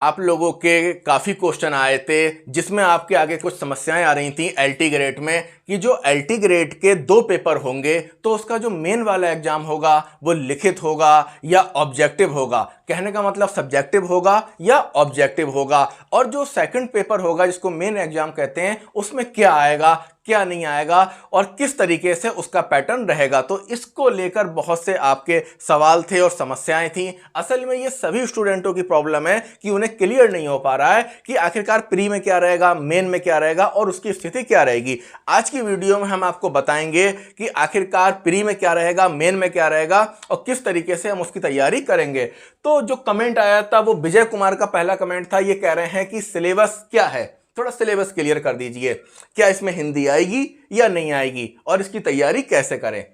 आप लोगों के काफ़ी क्वेश्चन आए थे जिसमें आपके आगे कुछ समस्याएं आ रही थी एलटी ग्रेड में कि जो एलटी ग्रेड के दो पेपर होंगे तो उसका जो मेन वाला एग्जाम होगा वो लिखित होगा या ऑब्जेक्टिव होगा। कहने का मतलब सब्जेक्टिव होगा या ऑब्जेक्टिव होगा, और जो सेकंड पेपर होगा जिसको मेन एग्जाम कहते हैं उसमें क्या आएगा क्या नहीं आएगा और किस तरीके से उसका पैटर्न रहेगा। तो इसको लेकर बहुत से आपके सवाल थे और समस्याएं थी। असल में ये सभी स्टूडेंटों की प्रॉब्लम है कि उन्हें क्लियर नहीं हो पा रहा है कि आखिरकार प्री में क्या रहेगा, मेन में क्या रहेगा और उसकी स्थिति क्या रहेगी। आज की वीडियो में हम आपको बताएंगे कि आखिरकार प्री में क्या रहेगा, मेन में क्या रहेगा और किस तरीके से हम उसकी तैयारी करेंगे। तो जो कमेंट आया था वो विजय कुमार का पहला कमेंट था। ये कह रहे हैं कि सिलेबस क्या है, थोड़ा सिलेबस क्लियर कर दीजिए, क्या इसमें हिंदी आएगी या नहीं आएगी और इसकी तैयारी कैसे करें।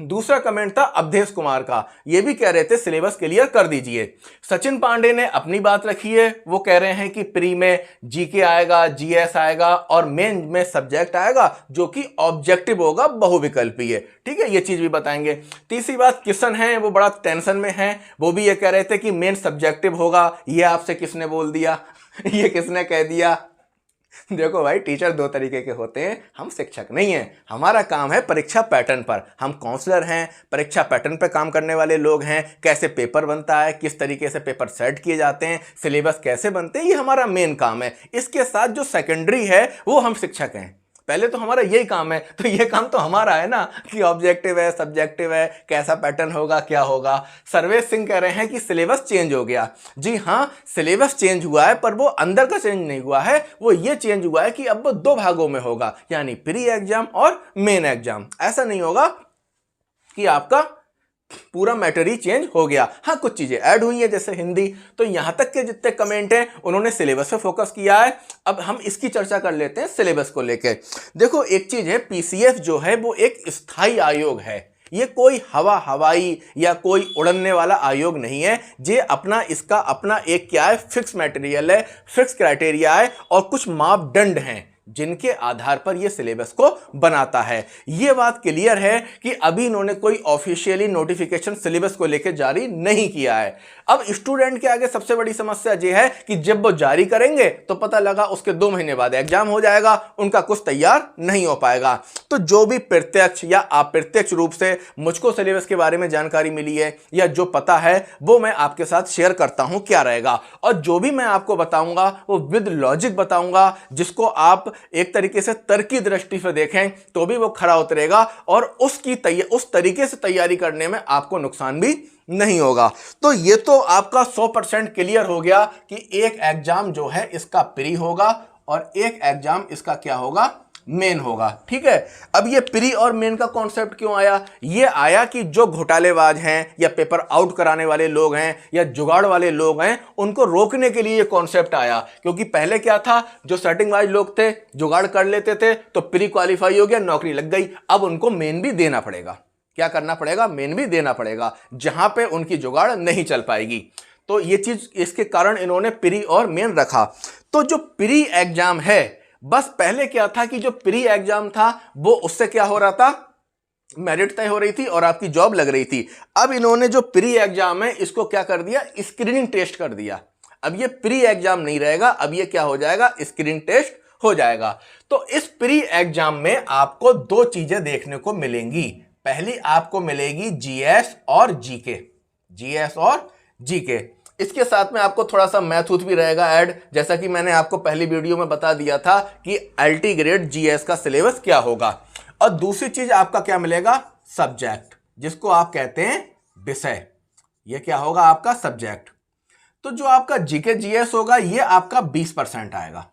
दूसरा कमेंट था अवधेश कुमार का, ये भी कह रहे थे सिलेबस क्लियर कर दीजिए। सचिन पांडे ने अपनी बात रखी है, वो कह रहे हैं कि प्री में जीके आएगा, जीएस आएगा और मेन में सब्जेक्ट आएगा जो कि ऑब्जेक्टिव होगा, बहुविकल्पी है। ठीक है, ये चीज भी बताएंगे। तीसरी बात किशन है, वो बड़ा टेंशन में है, वो भी ये कह रहे थे कि मेन सब्जेक्टिव होगा। ये आपसे किसने बोल दिया ये किसने कह दिया। देखो भाई, टीचर दो तरीके के होते हैं, हम शिक्षक नहीं हैं। हमारा काम है परीक्षा पैटर्न पर, हम काउंसलर हैं, परीक्षा पैटर्न पर काम करने वाले लोग हैं। कैसे पेपर बनता है, किस तरीके से पेपर सेट किए जाते हैं, सिलेबस कैसे बनते हैं, ये हमारा मेन काम है। इसके साथ जो सेकेंडरी है वो हम शिक्षक हैं। पहले तो हमारा यही काम है, तो ये काम तो हमारा है ना कि ऑब्जेक्टिव है, सब्जेक्टिव है, कैसा पैटर्न होगा, क्या होगा। सर्वेश सिंह कह रहे हैं कि सिलेबस चेंज हो गया। जी हाँ, सिलेबस चेंज हुआ है, पर वो अंदर का चेंज नहीं हुआ है, वो ये चेंज हुआ है कि अब वो दो भागों में होगा, यानी प्री एग्जाम और मेन एग्जाम। ऐसा नहीं होगा कि आपका पूरा मैटर ही चेंज हो गया। हाँ, कुछ चीजें ऐड हुई है जैसे हिंदी। तो यहां तक के जितने कमेंट हैं उन्होंने सिलेबस पे फोकस किया है। अब हम इसकी चर्चा कर लेते हैं सिलेबस को लेके। देखो, एक चीज है, पीसीएस जो है वो एक स्थायी आयोग है, ये कोई हवाई या कोई उड़ने वाला आयोग नहीं है। ये अपना इसका अपना एक क्या है, फिक्स मटेरियल है, फिक्स क्राइटेरिया है और कुछ मापदंड हैं जिनके आधार पर यह सिलेबस को बनाता है। यह बात क्लियर है कि अभी इन्होंने कोई ऑफिशियली नोटिफिकेशन सिलेबस को लेकर जारी नहीं किया है। अब स्टूडेंट के आगे सबसे बड़ी समस्या यह है कि जब वो जारी करेंगे तो पता लगा उसके 2 महीने बाद एग्जाम हो जाएगा, उनका कुछ तैयार नहीं हो पाएगा। तो जो भी प्रत्यक्ष या अप्रत्यक्ष रूप से मुझको सिलेबस के बारे में जानकारी मिली है या जो पता है वो मैं आपके साथ शेयर करता हूं क्या रहेगा, और जो भी मैं आपको बताऊंगा वो विद लॉजिक बताऊंगा, जिसको आप एक तरीके से तर्की दृष्टि से देखें तो भी वो खरा उतरेगा और उस तरीके से तैयारी करने में आपको नुकसान भी नहीं होगा। तो ये तो आपका 100% क्लियर हो गया कि एक एग्जाम जो है इसका प्री होगा और एक एग्जाम इसका क्या होगा, मेन होगा। ठीक है, अब ये प्री और मेन का कॉन्सेप्ट क्यों आया? ये आया कि जो घोटालेबाज हैं या पेपर आउट कराने वाले लोग हैं या जुगाड़ वाले लोग हैं, उनको रोकने के लिए ये कॉन्सेप्ट आया। क्योंकि पहले क्या था, जो सेटिंग वाइज लोग थे जुगाड़ कर लेते थे तो प्री क्वालिफाई हो गया, नौकरी लग गई। अब उनको मेन भी देना पड़ेगा। क्या करना पड़ेगा? मेन भी देना पड़ेगा, जहां पे उनकी जुगाड़ नहीं चल पाएगी। तो ये चीज, इसके कारण इन्होंने प्री और मेन रखा। तो जो प्री एग्जाम है, बस पहले क्या था कि जो प्री एग्जाम था वो उससे क्या हो रहा था, मेरिट तय हो रही थी और आपकी जॉब लग रही थी। अब इन्होंने जो प्री एग्जाम है इसको क्या कर दिया, स्क्रीनिंग टेस्ट कर दिया। अब ये प्री एग्जाम नहीं रहेगा, अब ये क्या हो जाएगा, स्क्रीनिंग टेस्ट हो जाएगा। तो इस प्री एग्जाम में आपको 2 चीजें देखने को मिलेंगी। पहली आपको मिलेगी जीएस और जीके, जीएस और जीके। इसके साथ में आपको थोड़ा सा मैथ भी रहेगा ऐड, जैसा कि मैंने आपको पहली वीडियो में बता दिया था कि एलटी ग्रेड जीएस का सिलेबस क्या होगा। और दूसरी चीज आपका क्या मिलेगा, सब्जेक्ट, जिसको आप कहते हैं विषय। ये क्या होगा, आपका सब्जेक्ट। तो जो आपका जीके जीएस होगा ये आपका 20% आएगा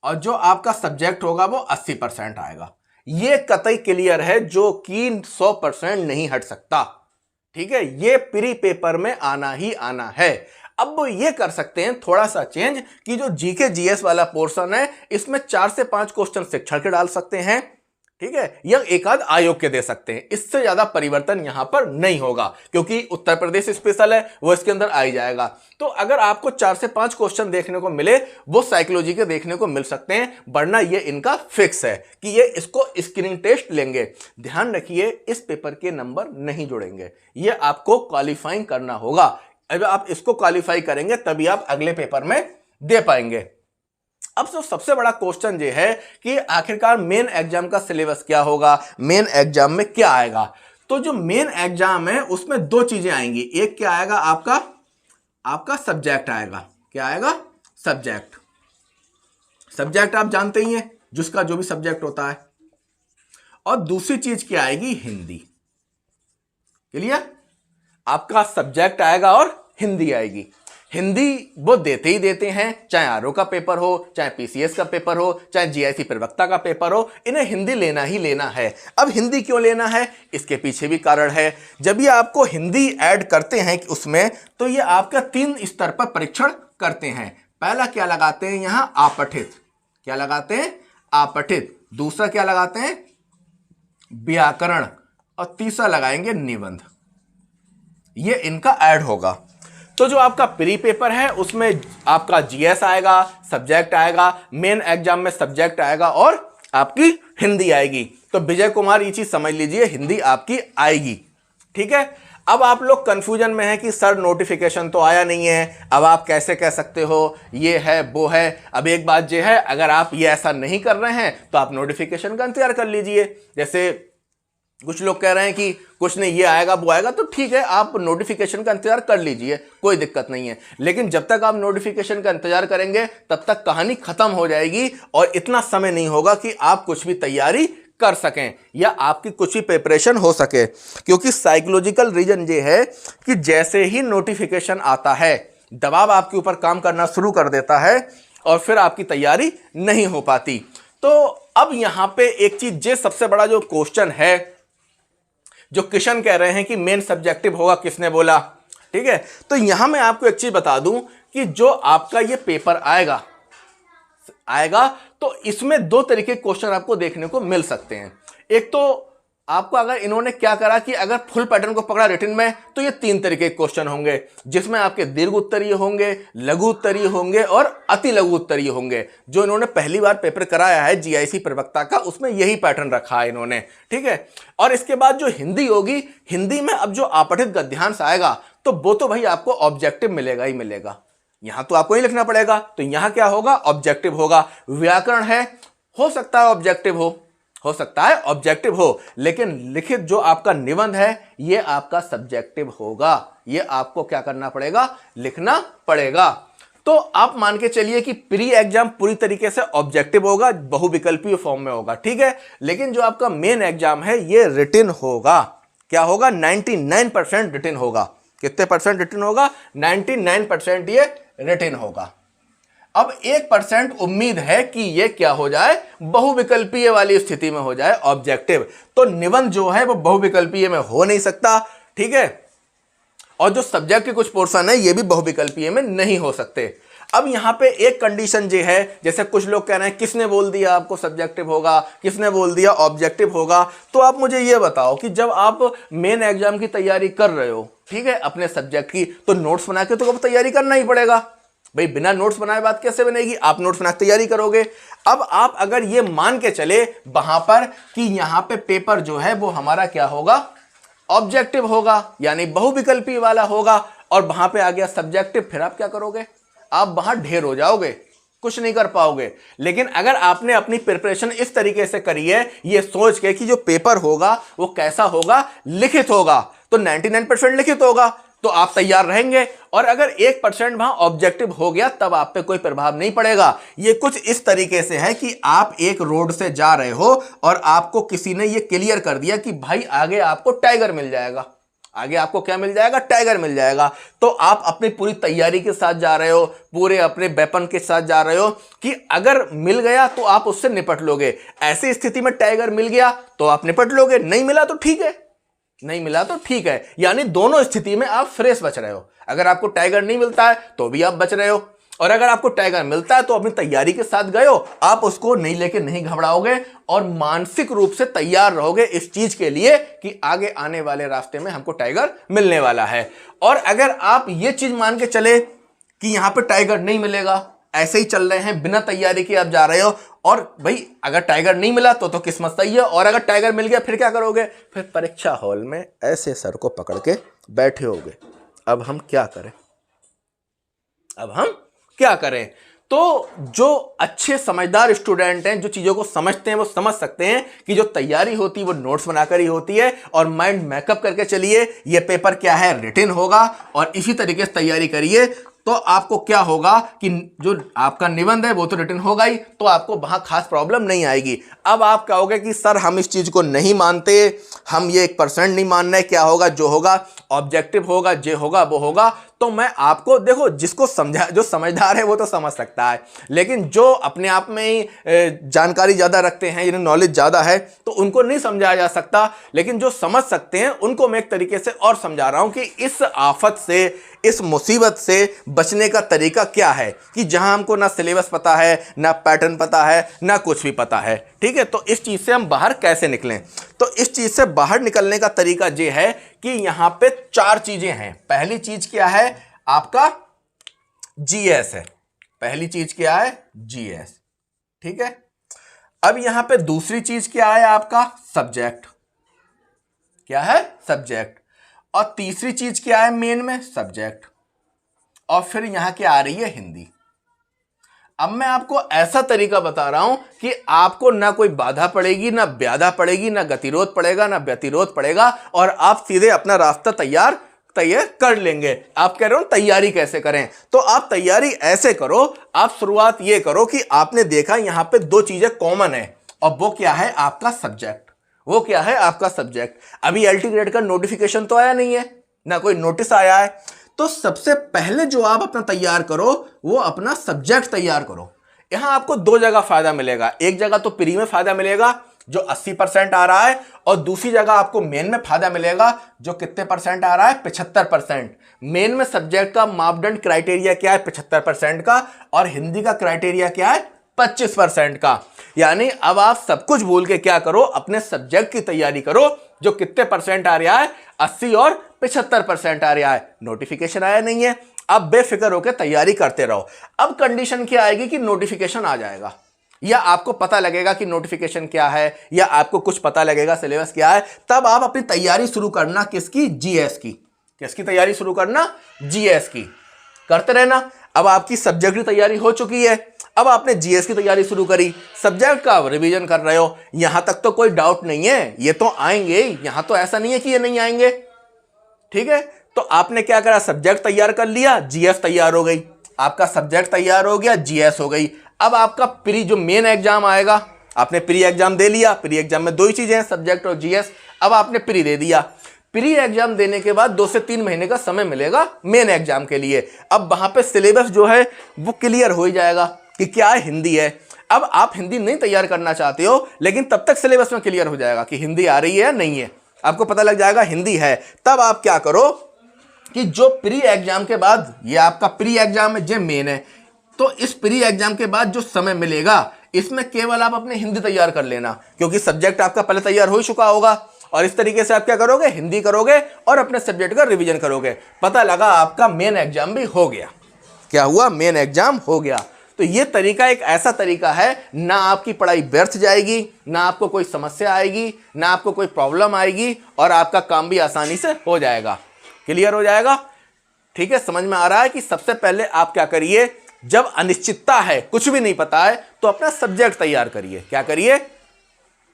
और जो आपका सब्जेक्ट होगा वो 80% आएगा। ये कतई क्लियर है, जो कि 100% नहीं हट सकता। ठीक है, ये प्री पेपर में आना ही आना है। अब वो ये कर सकते हैं थोड़ा सा चेंज कि जो जीके जीएस वाला पोर्शन है इसमें 4 से 5 क्वेश्चन शिक्षण के डाल सकते हैं। ठीक है, या एक आध आयोग के दे सकते हैं। इससे ज्यादा परिवर्तन यहां पर नहीं होगा क्योंकि उत्तर प्रदेश स्पेशल है, वो इसके अंदर आ ही जाएगा। तो अगर आपको 4 से 5 क्वेश्चन देखने को मिले वो साइकोलॉजी के देखने को मिल सकते हैं, वरना ये इनका फिक्स है कि ये इसको स्क्रीनिंग टेस्ट लेंगे। ध्यान रखिए, इस पेपर के नंबर नहीं जुड़ेंगे, ये आपको क्वालिफाइंग करना होगा। अब आप इसको क्वालिफाई करेंगे तभी आप अगले पेपर में दे पाएंगे। अब तो सबसे बड़ा क्वेश्चन ये है कि आखिरकार मेन एग्जाम का सिलेबस क्या होगा, मेन एग्जाम में क्या आएगा। तो जो मेन एग्जाम है उसमें दो चीजें आएंगी, एक क्या आएगा, आपका सब्जेक्ट आएगा। क्या आएगा? सब्जेक्ट। सब्जेक्ट आप जानते ही हैं, जिसका जो भी सब्जेक्ट होता है। और दूसरी चीज क्या आएगी? हिंदी। क्लियर? आपका सब्जेक्ट आएगा और हिंदी आएगी। हिंदी वो देते ही देते हैं, चाहे आरओ का पेपर हो, चाहे पीसीएस का पेपर हो, चाहे जीआईसी प्रवक्ता का पेपर हो, इन्हें हिंदी लेना ही लेना है। अब हिंदी क्यों लेना है, इसके पीछे भी कारण है। जब ये आपको हिंदी ऐड करते हैं उसमें, तो ये आपका 3 स्तर पर परीक्षण करते हैं। पहला क्या लगाते हैं यहां? आपठित। क्या लगाते हैं? आपठित। दूसरा क्या लगाते हैं? व्याकरण। और तीसरा लगाएंगे निबंध। ये इनका ऐड होगा। तो जो आपका प्री पेपर है उसमें आपका जीएस आएगा, सब्जेक्ट आएगा, मेन एग्जाम में सब्जेक्ट आएगा और आपकी हिंदी आएगी। तो विजय कुमार ये चीज समझ लीजिए, हिंदी आपकी आएगी। ठीक है। अब आप लोग कंफ्यूजन में हैं कि सर नोटिफिकेशन तो आया नहीं है, अब आप कैसे कह सकते हो ये है वो है। अब एक बात ये है, अगर आप ये ऐसा नहीं कर रहे हैं तो आप नोटिफिकेशन का इंतजार कर लीजिए। जैसे कुछ लोग कह रहे हैं कि कुछ नहीं, ये आएगा वो आएगा, तो ठीक है, आप नोटिफिकेशन का इंतजार कर लीजिए, कोई दिक्कत नहीं है। लेकिन जब तक आप नोटिफिकेशन का इंतजार करेंगे तब तक कहानी खत्म हो जाएगी और इतना समय नहीं होगा कि आप कुछ भी तैयारी कर सकें या आपकी कुछ भी प्रिपरेशन हो सके। क्योंकि साइकोलॉजिकल रीजन ये है कि जैसे ही नोटिफिकेशन आता है, दबाव आपके ऊपर काम करना शुरू कर देता है और फिर आपकी तैयारी नहीं हो पाती। तो अब यहां पे एक चीज, ये सबसे बड़ा जो क्वेश्चन है, जो किशन कह रहे हैं कि मेन सब्जेक्टिव होगा, किसने बोला? ठीक है। तो यहां मैं आपको एक चीज बता दूं कि जो आपका ये पेपर आएगा तो इसमें 2 तरीके के क्वेश्चन आपको देखने को मिल सकते हैं। एक तो आपको, अगर इन्होंने क्या करा कि अगर फुल पैटर्न को पकड़ा रिटन में, तो ये 3 तरीके के क्वेश्चन होंगे, जिसमें आपके दीर्घ उत्तरीय होंगे, लघु उत्तरीय होंगे और अति लघु उत्तरीय होंगे। जो इन्होंने पहली बार पेपर कराया है जीआईसी प्रवक्ता का, उसमें यही पैटर्न रखा है इन्होंने। ठीक है। और इसके बाद जो हिंदी होगी, हिंदी में अब जो आपठित गद्यांश आएगा तो वो तो भाई आपको ऑब्जेक्टिव मिलेगा ही मिलेगा, यहां तो आपको ही लिखना पड़ेगा। तो यहां क्या होगा? ऑब्जेक्टिव होगा। व्याकरण है, हो सकता है ऑब्जेक्टिव हो सकता है ऑब्जेक्टिव हो, लेकिन लिखित जो आपका निबंध है ये आपका सब्जेक्टिव होगा। ये आपको क्या करना पड़ेगा? लिखना पड़ेगा। तो आप मान के चलिए कि प्री एग्जाम पूरी तरीके से ऑब्जेक्टिव होगा, बहुविकल्पीय फॉर्म में होगा। ठीक है। लेकिन जो आपका मेन एग्जाम है ये रिटन होगा। क्या होगा? 99% रिटन होगा। कितने परसेंट रिटन होगा? 99% ये रिटन होगा। अब 1% उम्मीद है कि ये क्या हो जाए? बहुविकल्पीय वाली स्थिति में हो जाए, ऑब्जेक्टिव। तो निबंध जो है वो बहुविकल्पीय में हो नहीं सकता। ठीक है। और जो सब्जेक्ट के कुछ पोर्शन है ये भी बहुविकल्पीय में नहीं हो सकते। अब यहां पे एक कंडीशन ये है, जैसे कुछ लोग कह रहे हैं किसने बोल दिया आपको सब्जेक्टिव होगा, किसने बोल दिया ऑब्जेक्टिव होगा। तो आप मुझे ये बताओ कि जब आप मेन एग्जाम की तैयारी कर रहे हो, ठीक है, अपने सब्जेक्ट की, तो नोट्स बना के तो अब तैयारी करना ही पड़ेगा भाई। बिना नोट्स बनाए बात कैसे बनेगी? आप नोट्स बना तैयारी करोगे। अब आप अगर ये मान के चले वहां पर कि यहां पे पेपर जो है वो हमारा क्या होगा? ऑब्जेक्टिव होगा, यानी बहुविकल्पी वाला होगा, और वहां पे आ गया सब्जेक्टिव, फिर आप क्या करोगे? आप वहां ढेर हो जाओगे, कुछ नहीं कर पाओगे। लेकिन अगर आपने अपनी प्रिपरेशन इस तरीके से करी है, ये सोच के कि जो पेपर होगा वो कैसा होगा? लिखित होगा, तो 99% लिखित होगा, तो आप तैयार रहेंगे। और अगर 1% वहां ऑब्जेक्टिव हो गया तब आप पे कोई प्रभाव नहीं पड़ेगा। ये कुछ इस तरीके से है कि आप एक रोड से जा रहे हो और आपको किसी ने ये क्लियर कर दिया कि भाई आगे आपको टाइगर मिल जाएगा। आगे आपको क्या मिल जाएगा? टाइगर मिल जाएगा। तो आप अपनी पूरी तैयारी के साथ जा रहे हो, पूरे अपने वेपन के साथ जा रहे हो कि अगर मिल गया तो आप उससे निपट लोगे। ऐसी स्थिति में टाइगर मिल गया तो आप निपट लोगे, नहीं मिला तो ठीक है, नहीं मिला तो ठीक है। यानी दोनों स्थिति में आप फ्रेश बच रहे हो। अगर आपको टाइगर नहीं मिलता है तो भी आप बच रहे हो, और अगर आपको टाइगर मिलता है तो अपनी तैयारी के साथ गए हो, आप उसको नहीं लेके नहीं घबराओगे और मानसिक रूप से तैयार रहोगे इस चीज के लिए कि आगे आने वाले रास्ते में हमको टाइगर मिलने वाला है। और अगर आप ये चीज मान के चले कि यहां पे टाइगर नहीं मिलेगा, ऐसे ही चल रहे हैं, बिना तैयारी के आप जा रहे हो, और भाई अगर टाइगर नहीं मिला तो किस्मत सही है, और अगर टाइगर मिल गया फिर क्या करोगे? फिर परीक्षा हॉल में ऐसे सर को पकड़ के बैठे होगे, अब हम क्या करें? अब हम क्या करें? तो जो अच्छे समझदार स्टूडेंट हैं, जो चीज़ों को समझते हैं, वो समझ सकते हैं कि जो तैयारी होती है वो नोट्स बनाकर ही होती है, और माइंड मेकअप करके चलिए। ये पेपर क्या है, रिटन होगा, और इसी तरीके से तैयारी करिए। तो आपको क्या होगा कि जो आपका निबंध है वो तो रिटन होगा ही, तो आपको वहां खास प्रॉब्लम नहीं आएगी। अब आप कहोगे कि सर हम इस चीज़ को नहीं मानते, हम ये 1% नहीं मान रहे, क्या होगा? जो होगा ऑब्जेक्टिव होगा, जे होगा वो होगा। तो मैं आपको, देखो, जिसको समझा, जो समझदार है वो तो समझ सकता है, लेकिन जो अपने आप में ही जानकारी ज़्यादा रखते हैं, जिन्हें नॉलेज ज़्यादा है, तो उनको नहीं समझाया जा सकता। लेकिन जो समझ सकते हैं उनको मैं एक तरीके से और समझा रहा हूं कि इस आफत से, इस मुसीबत से बचने का तरीका क्या है, कि जहां हमको ना सिलेबस पता है, ना पैटर्न पता है, ना कुछ भी पता है। ठीक है, तो इस चीज़ से हम बाहर कैसे निकलें? तो इस चीज़ से बाहर निकलने का तरीका ये है कि यहां पे 4 चीज़ें हैं। पहली चीज़ क्या है? आपका जीएस है। पहली चीज़ क्या है? जीएस। ठीक है, अब यहां पे दूसरी चीज़ क्या है? आपका सब्जेक्ट। क्या है? सब्जेक्ट। और तीसरी चीज़ क्या है मेन में? सब्जेक्ट। और फिर यहां क्या आ रही है? हिंदी। अब मैं आपको ऐसा तरीका बता रहा हूं कि आपको ना कोई बाधा पड़ेगी, ना व्याधा पड़ेगी, ना गतिरोध पड़ेगा, ना व्यतिरोध पड़ेगा, और आप सीधे अपना रास्ता तैयार कर लेंगे। आप कह रहे हो तैयारी कैसे करें? तो आप तैयारी ऐसे करो, आप शुरुआत ये करो कि आपने देखा यहां पे 2 चीजें कॉमन है, और वो क्या है? आपका सब्जेक्ट। वो क्या है? आपका सब्जेक्ट। अभी एलटी ग्रेड का नोटिफिकेशन तो आया नहीं है, ना कोई नोटिस आया है। तो सबसे पहले जो आप अपना तैयार करो वो अपना सब्जेक्ट तैयार करो। यहां आपको 2 जगह फायदा मिलेगा। एक जगह तो प्री में फायदा मिलेगा जो 80% आ रहा है, और दूसरी जगह आपको मेन में फायदा मिलेगा जो कितने परसेंट आ रहा है? 75%। मेन में सब्जेक्ट का मापदंड क्राइटेरिया क्या है? 75% का। और हिंदी का क्राइटेरिया क्या है? 25% का। यानी अब आप सब कुछ भूल के क्या करो? अपने सब्जेक्ट की तैयारी करो, जो कितने परसेंट आ रहा है? 80 और 75% आ रहा है। नोटिफिकेशन आया नहीं है, अब बेफिक्र होकर तैयारी करते रहो। अब कंडीशन क्या आएगी कि नोटिफिकेशन आ जाएगा, या आपको पता लगेगा कि नोटिफिकेशन क्या है, या आपको कुछ पता लगेगा सिलेबस क्या है, तब आप अपनी तैयारी शुरू करना। किसकी? जीएस की। किसकी तैयारी शुरू करना? जीएस की। करते रहना। अब आपकी सब्जेक्ट की तैयारी हो चुकी है, अब आपने जीएस की तैयारी शुरू करी, सब्जेक्ट का रिवीजन कर रहे हो, यहां तक तो कोई डाउट नहीं है, ये तो आएंगे, यहां तो ऐसा नहीं है कि ये नहीं आएंगे। ठीक है, तो आपने क्या करा? सब्जेक्ट तैयार कर लिया, जीएस तैयार हो गई। आपका सब्जेक्ट तैयार हो गया, जीएस हो गई। अब आपका प्री जो मेन एग्जाम आएगा, आपने प्री एग्जाम दे लिया। प्री एग्जाम में 2 ही चीजें हैं, सब्जेक्ट और जीएस। अब आपने प्री दे दिया। प्री एग्जाम देने के बाद 2 से 3 महीने का समय मिलेगा मेन एग्जाम के लिए। अब वहां पे सिलेबस जो है वो क्लियर हो ही जाएगा कि क्या है? हिंदी है। अब आप हिंदी नहीं तैयार करना चाहते हो, लेकिन तब तक सिलेबस में क्लियर हो जाएगा कि हिंदी आ रही है या नहीं है, आपको पता लग जाएगा हिंदी है। तब आप क्या करो कि जो प्री एग्जाम के बाद, ये आपका प्री एग्जाम है, जो मेन है, तो इस प्री एग्जाम के बाद जो समय मिलेगा इसमें केवल आप अपने हिंदी तैयार कर लेना, क्योंकि सब्जेक्ट आपका पहले तैयार हो चुका होगा। और इस तरीके से आप क्या करोगे? हिंदी करोगे और अपने सब्जेक्ट का रिवीजन करोगे। पता लगा आपका मेन एग्जाम भी हो गया। क्या हुआ? मेन एग्जाम हो गया। तो ये तरीका एक ऐसा तरीका है, ना आपकी पढ़ाई व्यर्थ जाएगी, ना आपको कोई समस्या आएगी, ना आपको कोई प्रॉब्लम आएगी, और आपका काम भी आसानी से हो जाएगा, क्लियर हो जाएगा। ठीक है, समझ में आ रहा है कि सबसे पहले आप क्या करिए? जब अनिश्चितता है, कुछ भी नहीं पता है, तो अपना सब्जेक्ट तैयार करिए। क्या करिए?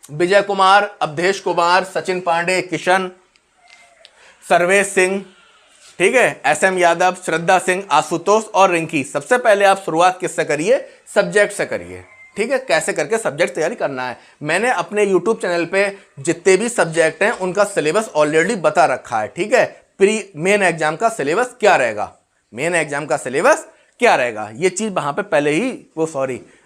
विजय कुमार, अवधेश कुमार, सचिन पांडे, किशन, सर्वेश सिंह, ठीक है, एसएम यादव, श्रद्धा सिंह, आशुतोष और रिंकी। सबसे पहले आप शुरुआत किससे करिए? सब्जेक्ट से करिए। ठीक है, कैसे करके सब्जेक्ट तैयारी करना है। मैंने अपने YouTube चैनल पे जितने भी सब्जेक्ट हैं उनका सिलेबस ऑलरेडी बता रखा है। ठीक है, प्री मेन एग्जाम का सिलेबस क्या रहेगा, मेन एग्जाम का सिलेबस क्या रहेगा, ये चीज वहां पे पहले ही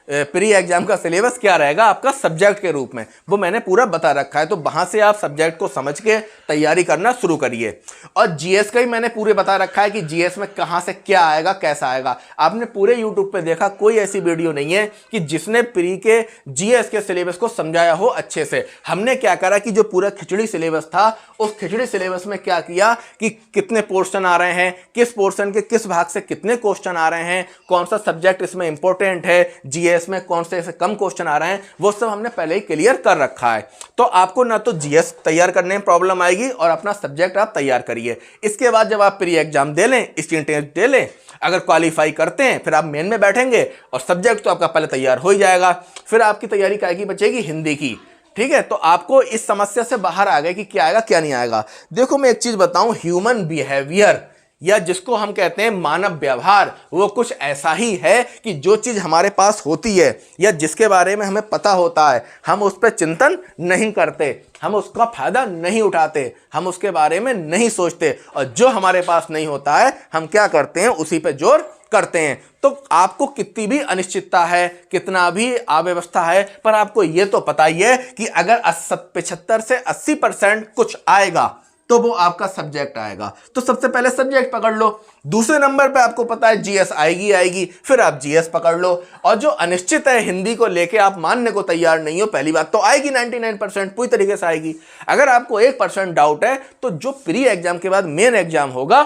प्री एग्जाम का सिलेबस क्या रहेगा आपका सब्जेक्ट के रूप में, वो मैंने पूरा बता रखा है। तो वहां से आप सब्जेक्ट को समझ के तैयारी करना शुरू करिए। और जीएस का ही मैंने पूरे बता रखा है कि जीएस में कहां से क्या आएगा, कैसा आएगा। आपने पूरे यूट्यूब पे देखा, कोई ऐसी वीडियो नहीं है कि जिसने प्री के जीएस के सिलेबस को समझाया हो अच्छे से। हमने क्या करा कि जो पूरा खिचड़ी सिलेबस था, उस खिचड़ी सिलेबस में क्या किया कि कितने पोर्शन आ रहे हैं, किस पोर्शन के किस भाग से कितने क्वेश्चन आ रहे हैं, कौन सा सब्जेक्ट इसमें इंपॉर्टेंट है, जीएस जीएस में कौन से ऐसे कम क्वेश्चन आ रहे हैं वो सब हमने पहले ही क्लियर कर रखा है। तो आपको ना तो जीएस तैयार करने में प्रॉब्लम आएगी और अपना सब्जेक्ट आप तैयार करिए। इसके बाद जब आप प्री एग्जाम दे लें, स्टेट टेस्ट दे लें, अगर क्वालिफाई करते हैं फिर आप मेन में बैठेंगे और सब्जेक्ट तो आपका पहले तैयार हो ही जाएगा। फिर आपकी तैयारी क्या की बचेगी? हिंदी की। ठीक है, तो आपको इस समस्या से बाहर आ गए कि क्या आएगा क्या नहीं आएगा। देखो मैं एक चीज बताऊं, ह्यूमन बिहेवियर या जिसको हम कहते हैं मानव व्यवहार, वो कुछ ऐसा ही है कि जो चीज हमारे पास होती है या जिसके बारे में हमें पता होता है, हम उस पर चिंतन नहीं करते, हम उसका फायदा नहीं उठाते, हम उसके बारे में नहीं सोचते, और जो हमारे पास नहीं होता है हम क्या करते हैं? उसी पे जोर करते हैं। तो आपको कितनी भी अनिश्चितता है, कितना भी अव्यवस्था है, पर आपको यह तो पता ही है कि अगर 75 से 80% कुछ आएगा तो वो आपका सब्जेक्ट आएगा। तो सबसे पहले सब्जेक्ट पकड़ लो। दूसरे नंबर पे आपको पता है जीएस आएगी, फिर आप जीएस पकड़ लो। और जो अनिश्चित है हिंदी को लेके आप मानने को तैयार नहीं हो, पहली बात तो आएगी 99% पूरी तरीके से आएगी। अगर आपको 1% डाउट है तो जो प्री एग्जाम के बाद मेन एग्जाम होगा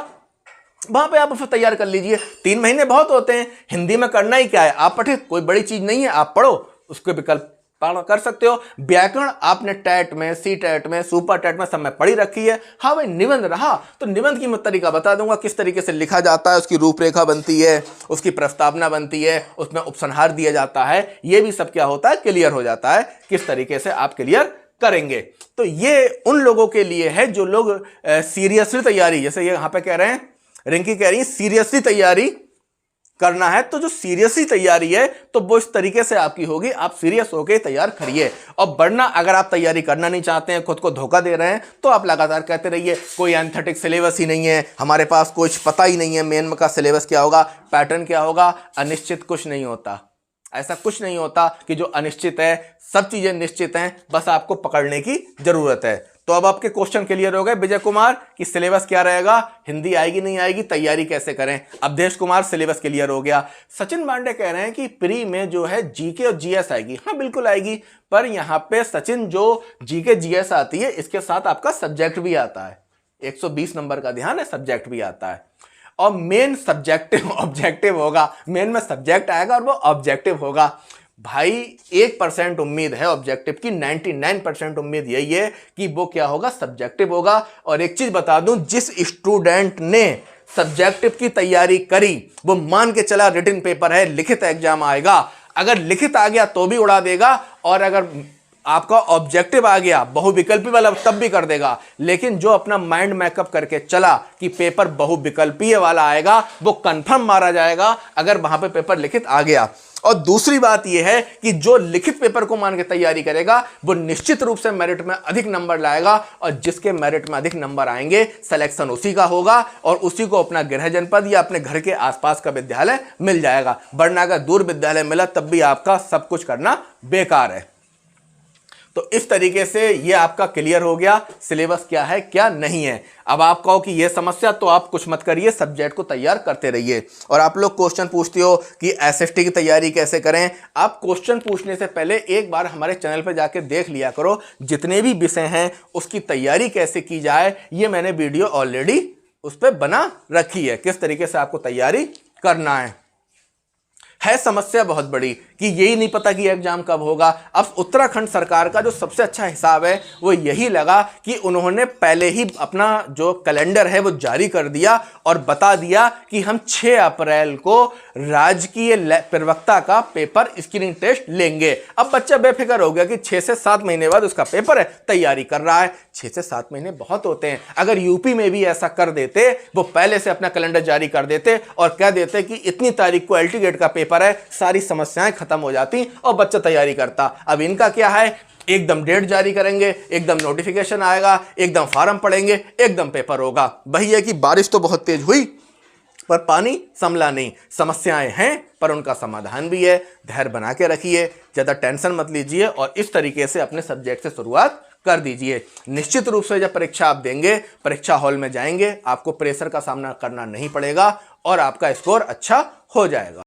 वहां पे आप उसे तैयार कर लीजिए। 3 महीने बहुत होते हैं, हिंदी में करना ही क्या है? आप पढ़े, कोई बड़ी चीज नहीं है, आप पढ़ो, उसके विकल्प कर सकते हो। व्याकरण आपने टेट में, सी टेट में, सुपर टेट में सब में पढ़ी रखी है। हाँ भाई, निबंध रहा तो निबंध की मैं तरीका बता दूंगा, किस तरीके से लिखा जाता है, उसकी रूपरेखा बनती है, उसकी प्रस्तावना बनती है, उसमें उपसंहार दिया जाता है, ये भी सब क्या होता है? क्लियर हो जाता है, किस तरीके से आप क्लियर करेंगे। तो ये उन लोगों के लिए है जो लोग सीरियसली तैयारी, जैसे ये यहां पे कह रहे हैं, रिंकी कह रही है सीरियसली तैयारी करना है, तो जो सीरियसली तैयारी है तो वो इस तरीके से आपकी होगी, आप सीरियस होकर तैयार करिए। और वरना अगर आप तैयारी करना नहीं चाहते हैं, खुद को धोखा दे रहे हैं, तो आप लगातार कहते रहिए कोई एंथेटिक सिलेबस ही नहीं है, हमारे पास कुछ पता ही नहीं है मेन का सिलेबस क्या होगा, पैटर्न क्या होगा। अनिश्चित कुछ नहीं होता, ऐसा कुछ नहीं होता कि जो अनिश्चित है, सब चीजें निश्चित हैं, बस आपको पकड़ने की जरूरत है। तो अब आपके क्वेश्चन क्लियर हो गए विजय कुमार कि सिलेबस क्या रहेगा, हिंदी आएगी नहीं आएगी, तैयारी कैसे करें। अवधेश कुमार सिलेबस क्लियर हो गया। सचिन पांडे कह रहे हैं कि प्री में जो है जीके और जीएस आएगी। हाँ बिल्कुल आएगी, पर यहां पे सचिन जो जीके जीएस आती है इसके साथ आपका सब्जेक्ट भी आता है, 120 नंबर का ध्यान है, सब्जेक्ट भी आता है। और मेन सब्जेक्टिव ऑब्जेक्टिव होगा, मेन में सब्जेक्ट आएगा और वो ऑब्जेक्टिव होगा। भाई 1% उम्मीद है ऑब्जेक्टिव की, 99% उम्मीद यही है कि वो क्या होगा? सब्जेक्टिव होगा। और एक चीज बता दूं, जिस स्टूडेंट ने सब्जेक्टिव की तैयारी करी वो मान के चला रिटन पेपर है, लिखित एग्जाम आएगा, अगर लिखित आ गया तो भी उड़ा देगा, और अगर आपका ऑब्जेक्टिव आ गया बहुविकल्पी वाला तब भी कर देगा। लेकिन जो अपना माइंड मेकअप करके चला कि पेपर बहुविकल्पीय वाला आएगा, वो कंफर्म मारा जाएगा अगर वहां पे पेपर लिखित आ गया। और दूसरी बात यह है कि जो लिखित पेपर को मान के तैयारी करेगा वो निश्चित रूप से मेरिट में अधिक नंबर लाएगा, और जिसके मेरिट में अधिक नंबर आएंगे सिलेक्शन उसी का होगा, और उसी को अपना गृह जनपद या अपने घर के आसपास का विद्यालय मिल जाएगा। वरना अगर दूर विद्यालय मिला तब भी आपका सब कुछ करना बेकार है। तो इस तरीके से ये आपका क्लियर हो गया सिलेबस क्या है क्या नहीं है। अब आप कहो कि ये समस्या, तो आप कुछ मत करिए, सब्जेक्ट को तैयार करते रहिए। और आप लोग क्वेश्चन पूछते हो कि एसएसटी की तैयारी कैसे करें, आप क्वेश्चन पूछने से पहले एक बार हमारे चैनल पर जाके देख लिया करो, जितने भी विषय हैं उसकी तैयारी कैसे की जाए, ये मैंने वीडियो ऑलरेडी उस पर बना रखी है, किस तरीके से आपको तैयारी करना है समस्या बहुत बड़ी कि यही नहीं पता कि एग्जाम कब होगा। अब उत्तराखंड सरकार का जो सबसे अच्छा हिसाब है वो यही लगा कि उन्होंने पहले ही अपना जो कैलेंडर है वो जारी कर दिया और बता दिया कि हम 6 अप्रैल को राजकीय प्रवक्ता का पेपर स्क्रीनिंग टेस्ट लेंगे। अब बच्चा बेफिक्र हो गया कि 6 से 7 महीने बाद उसका पेपर है, तैयारी कर रहा है। 6 से 7 महीने बहुत होते हैं। अगर यूपी में भी ऐसा कर देते, वो पहले से अपना कैलेंडर जारी कर देते और कह देते कि इतनी तारीख को एलटी गेट का पेपर है, सारी समस्याएं खत्म हो जाती और बच्चा तैयारी करता। अब इनका क्या है, एकदम डेट जारी करेंगे, एकदम नोटिफिकेशन आएगा, एकदम फॉर्म पड़ेंगे, एकदम पेपर होगा। वही है कि बारिश तो बहुत तेज हुई पर पानी संभला नहीं। समस्याएं हैं पर उनका समाधान भी है। धैर्य बना के रखिए, ज्यादा टेंशन मत लीजिए और इस तरीके से अपने सब्जेक्ट से शुरुआत कर दीजिए। निश्चित रूप से जब परीक्षा आप देंगे, परीक्षा हॉल में जाएंगे, आपको प्रेशर का सामना करना नहीं पड़ेगा और आपका स्कोर अच्छा हो जाएगा।